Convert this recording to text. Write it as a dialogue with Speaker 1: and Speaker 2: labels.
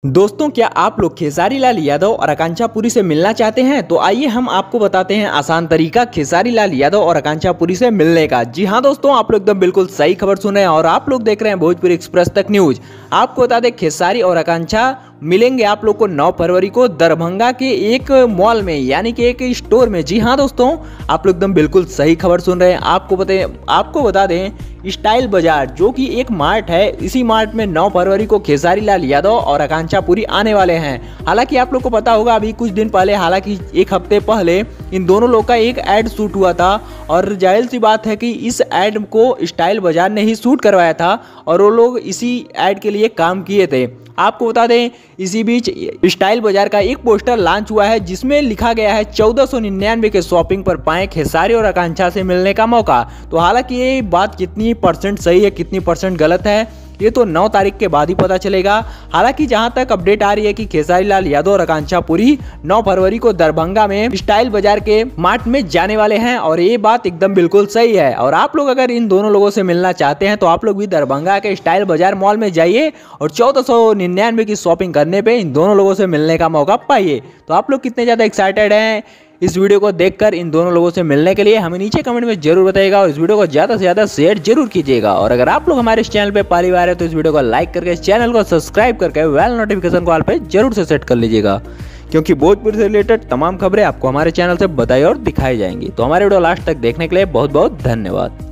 Speaker 1: दोस्तों, क्या आप लोग खेसारी लाल यादव और आकांक्षा पुरी से मिलना चाहते हैं? तो आइए हम आपको बताते हैं आसान तरीका खेसारी लाल यादव और आकांक्षा पुरी से मिलने का। जी हाँ दोस्तों, आप लोग एकदम बिल्कुल सही खबर सुन रहे हैं और आप लोग देख रहे हैं भोजपुरी एक्सप्रेस तक न्यूज। आपको बता दें, खेसारी और आकांक्षा मिलेंगे आप लोग को 9 फरवरी को दरभंगा के एक मॉल में, यानी कि एक स्टोर में। जी हाँ दोस्तों, आप लोग एकदम बिल्कुल सही खबर सुन रहे हैं। आपको बता दें, स्टाइल बाजार जो कि एक मार्ट है, इसी मार्ट में 9 फरवरी को खेसारी लाल यादव और आकांक्षा पुरी आने वाले हैं। हालांकि आप लोग को पता होगा, अभी कुछ दिन पहले, हालांकि एक हफ्ते पहले इन दोनों लोग का एक ऐड शूट हुआ था और जाहिर सी बात है कि इस ऐड को स्टाइल बाजार ने ही शूट करवाया था और वो लोग इसी ऐड के लिए काम किए थे। आपको बता दें, इसी बीच स्टाइल बाजार का एक पोस्टर लॉन्च हुआ है जिसमें लिखा गया है 1499 के शॉपिंग पर पाएं खेसारी और आकांक्षा से मिलने का मौका। तो हालांकि ये बात कितनी परसेंट सही है, कितनी परसेंट गलत है, ये तो 9 तारीख के बाद ही पता चलेगा। हालांकि जहां तक अपडेट आ रही है कि खेसारी लाल यादव और आकांक्षा पुरी 9 फरवरी को दरभंगा में स्टाइल बाजार के मार्ट में जाने वाले हैं और ये बात एकदम बिल्कुल सही है। और आप लोग अगर इन दोनों लोगों से मिलना चाहते हैं तो आप लोग भी दरभंगा के स्टाइल बाजार मॉल में जाइए और 1499 की शॉपिंग करने पे इन दोनों लोगों से मिलने का मौका पाइए। तो आप लोग कितने ज़्यादा एक्साइटेड हैं इस वीडियो को देखकर इन दोनों लोगों से मिलने के लिए, हमें नीचे कमेंट में जरूर बताइएगा और इस वीडियो को ज़्यादा से ज़्यादा शेयर जरूर कीजिएगा। और अगर आप लोग हमारे इस चैनल पे पहली बार है तो इस वीडियो को लाइक करके इस चैनल को सब्सक्राइब करके बेल नोटिफिकेशन को ऑल पे जरूर से सेट कर लीजिएगा, क्योंकि भोजपुरी से रिलेटेड तमाम खबरें आपको हमारे चैनल से बताई और दिखाई जाएंगी। तो हमारे वीडियो लास्ट तक देखने के लिए बहुत बहुत धन्यवाद।